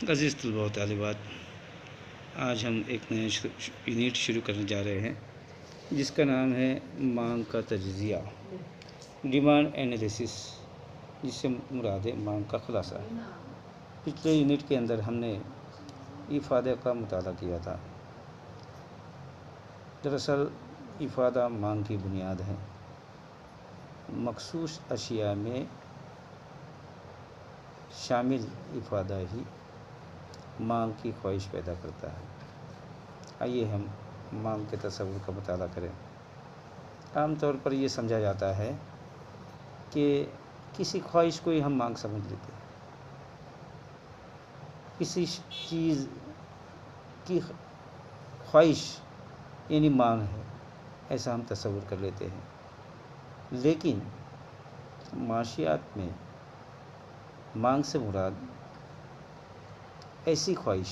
عزیز طلباء و طالبات، آج ہم ایک نیا یونٹ شروع کرنے جا رہے ہیں جس کا نام ہے مانگ کا تجزیہ، ڈیمانڈ انالیسس، جس سے مراد ہے مانگ کا خلاصہ۔ پچھلے یونٹ کے اندر ہم نے افادہ کا مطالعہ کیا تھا۔ دراصل افادہ مانگ کی بنیاد ہے۔ مخصوص اشیاء میں شامل افادہ ہی مانگ کی خواہش پیدا کرتا ہے۔ آئیے ہم مانگ کے تصور کا مطالعہ کریں۔ عام طور پر یہ سمجھا جاتا ہے کہ کسی خواہش کو ہی ہم مانگ سمجھ لیتے ہیں۔ کسی چیز کی خواہش یعنی مانگ ہے، ایسا ہم تصور کر لیتے ہیں۔ لیکن معاشیات میں مانگ سے مراد ایسی خواہش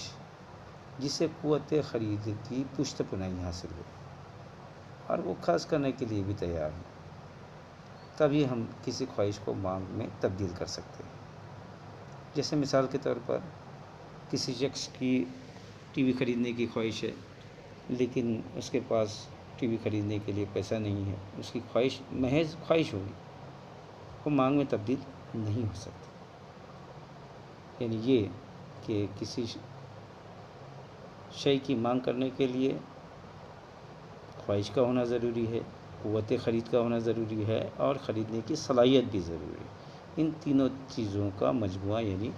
جسے قوت خرید کی پشت پناہی حاصل ہو اور وہ خرچ کرنے کے لیے بھی تیار ہو، تبھی ہم کسی خواہش کو مانگ میں تبدیل کر سکتے ہیں۔ جیسے مثال کے طور پر کسی شخص کی ٹی وی خریدنے کی خواہش ہے، لیکن اس کے پاس ٹی وی خریدنے کے لیے پیسہ نہیں ہے، اس کی خواہش محض خواہش ہوگی، وہ مانگ میں تبدیل نہیں ہو سکتی۔ یعنی یہ کہ کسی شے کی مانگ کرنے کے لیے خواہش کا ہونا ضروری ہے، قوت خرید کا ہونا ضروری ہے اور خریدنے کی صلاحیت بھی ضروری ہے۔ ان تینوں چیزوں کا مجموعہ یعنی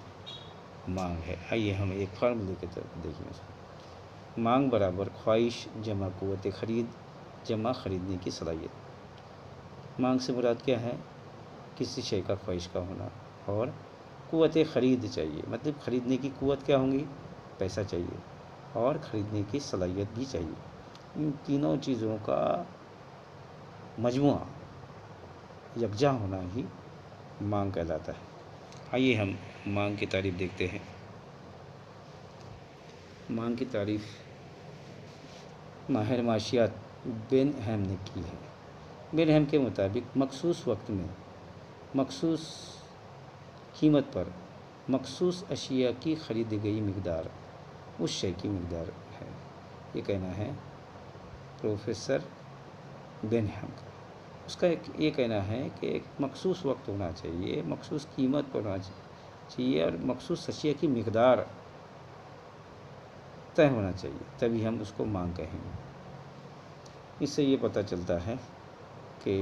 مانگ ہے۔ آئیے ہم ایک فارمولے کے طرف دیکھیں۔ مانگ برابر خواہش جمع قوت خرید جمع خریدنے کی صلاحیت۔ مانگ سے مراد کیا ہے؟ کسی شے کا خواہش کا ہونا، اور قوت خرید چاہیے، مطلب خریدنے کی قوت کیا ہوں گی؟ پیسہ چاہیے، اور خریدنے کی صلاحیت بھی چاہیے۔ ان تینوں چیزوں کا مجموعہ یکجا ہونا ہی مانگ کہلاتا ہے۔ آئیے ہم مانگ کی تعریف دیکھتے ہیں۔ مانگ کی تعریف ماہر معاشیات بن ہیم نے کی ہے۔ بن ہیم کے مطابق مخصوص وقت میں مخصوص قیمت پر مخصوص اشیاء کی خریدی گئی مقدار اس شے کی مقدار ہے۔ یہ کہنا ہے پروفیسر بن ہیم کا۔ اس کا یہ کہنا ہے کہ ایک مخصوص وقت ہونا چاہیے، مخصوص قیمت پر ہونا چاہیے اور مخصوص اشیاء کی مقدار طے ہونا چاہیے، تبھی ہم اس کو مانگ کہیں گے۔ اس سے یہ پتہ چلتا ہے کہ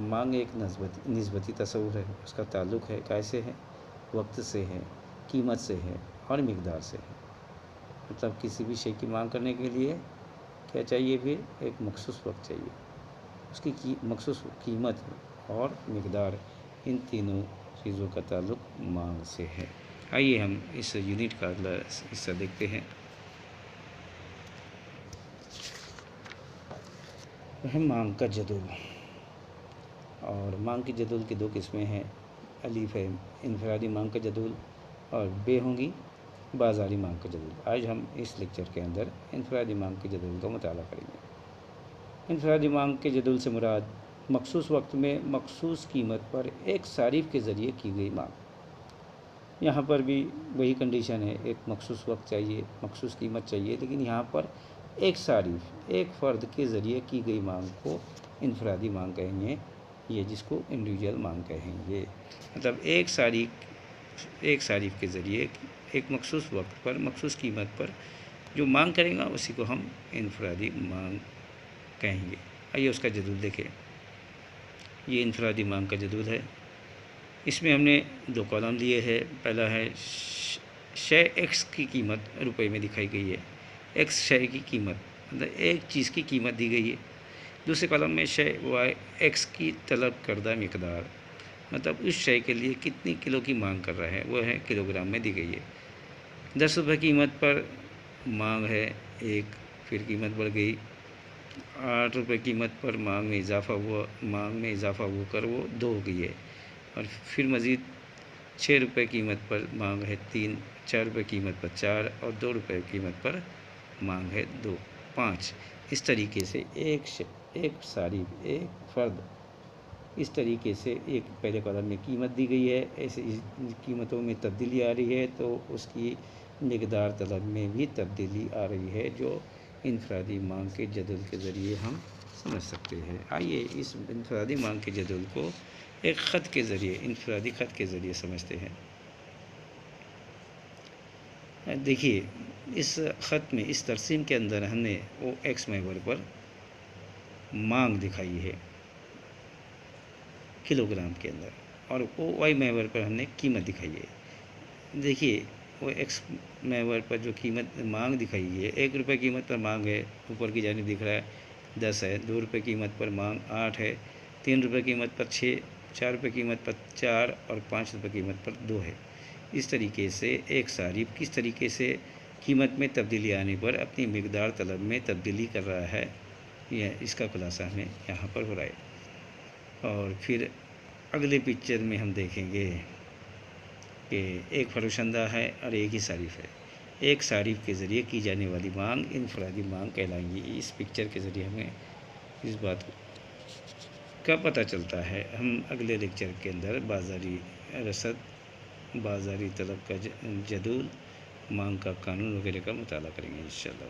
مانگ ایک نسبتی تصور ہے۔ اس کا تعلق ہے کیسے ہے؟ وقت سے ہے، قیمت سے ہے اور مقدار سے ہے۔ مطلب کسی بھی شے کی مانگ کرنے کے لیے کیا چاہیے؟ پھر ایک مخصوص وقت چاہیے، اس کی مخصوص قیمت اور مقدار، ان تینوں چیزوں کا تعلق مانگ سے ہے۔ آئیے ہم اس یونٹ کا اگلا حصہ دیکھتے ہیں۔ وہ مانگ کا جدول، اور مانگ کی جدول کی دو قسمیں ہیں۔ الف ہے انفرادی مانگ کا جدول، اور بے ہوں گی بازاری مانگ کا جدول۔ آج ہم اس لیکچر کے اندر انفرادی مانگ کے جدول کا مطالعہ کریں گے۔ انفرادی مانگ کے جدول سے مراد مخصوص وقت میں مخصوص قیمت پر ایک صارف کے ذریعے کی گئی مانگ۔ یہاں پر بھی وہی کنڈیشن ہے، ایک مخصوص وقت چاہیے، مخصوص قیمت چاہیے، لیکن یہاں پر ایک صارف، ایک فرد کے ذریعے کی گئی مانگ کو انفرادی مانگ کہیں گے، یہ جس کو انڈیویجول مانگ کہیں گے۔ مطلب ایک صارف کے ذریعے ایک مخصوص وقت پر مخصوص قیمت پر جو مانگ کرے گا اسی کو ہم انفرادی مانگ کہیں گے۔ آئیے اس کا جدول دیکھیں۔ یہ انفرادی مانگ کا جدول ہے۔ اس میں ہم نے دو کالم لیے ہیں۔ پہلا ہے شے ایکس کی قیمت روپے میں دکھائی گئی ہے، ایکس شے کی قیمت، مطلب ایک چیز کی قیمت دی گئی ہے۔ دوسرے کالم میں شے وائی ایکس کی طلب کردہ مقدار، مطلب اس شے کے لیے کتنی کلو کی مانگ کر رہا ہے، وہ ہے کلو گرام میں دی گئی ہے۔ 10 روپے قیمت پر مانگ ہے ایک، پھر قیمت بڑھ گئی 8 روپے قیمت پر مانگ میں اضافہ ہو کر وہ 2 ہو گئی ہے، اور پھر مزید 6 روپے قیمت پر مانگ ہے 3، 4 روپے قیمت پر 4 اور 2 روپے قیمت پر مانگ ہے 2، 5۔ اس طریقے سے ایک صارف، ایک فرد، اس طریقے سے ایک پہلے کالم میں قیمت دی گئی ہے، ایسے قیمتوں میں تبدیلی آ رہی ہے تو اس کی مقدار طلب میں بھی تبدیلی آ رہی ہے، جو انفرادی مانگ کے جدول کے ذریعے ہم سمجھ سکتے ہیں۔ آئیے اس انفرادی مانگ کے جدول کو ایک خط کے ذریعے، انفرادی خط کے ذریعے سمجھتے ہیں۔ دیکھیے اس خط میں، اس ترسیم کے اندر ہم نے او ایکس محور پر مانگ دکھائی ہے کلو گرام کے اندر، اور او وائی محور پر ہم نے قیمت دکھائی ہے۔ دیکھیے وہ ایکس محور پر جو قیمت مانگ دکھائی ہے، 1 روپے قیمت پر مانگ ہے، اوپر کی جانب دکھ رہا ہے 10 ہے، 2 روپے قیمت پر مانگ 8 ہے، 3 روپے قیمت پر 6، 4 روپے قیمت پر 4 اور 5 روپے قیمت پر 2 ہے۔ اس طریقے سے ایک صارف کس طریقے سے قیمت میں تبدیلی آنے پر اپنی مقدار طلب میں تبدیلی کر رہا ہے، یہ اس کا خلاصہ ہمیں یہاں پر ہو رہا ہے۔ اور پھر اگلے پکچر میں ہم دیکھیں گے کہ ایک فروشندہ ہے اور ایک ہی صارف ہے۔ ایک صارف کے ذریعے کی جانے والی مانگ انفرادی مانگ کہلائیں گی۔ اس پکچر کے ذریعے ہمیں اس بات کا پتہ چلتا ہے۔ ہم اگلے لیکچر کے اندر بازاری رسد، بازاری طلب کا جدول، مانگ کا قانون وغیرہ کا مطالعہ کریں گے انشاءاللہ۔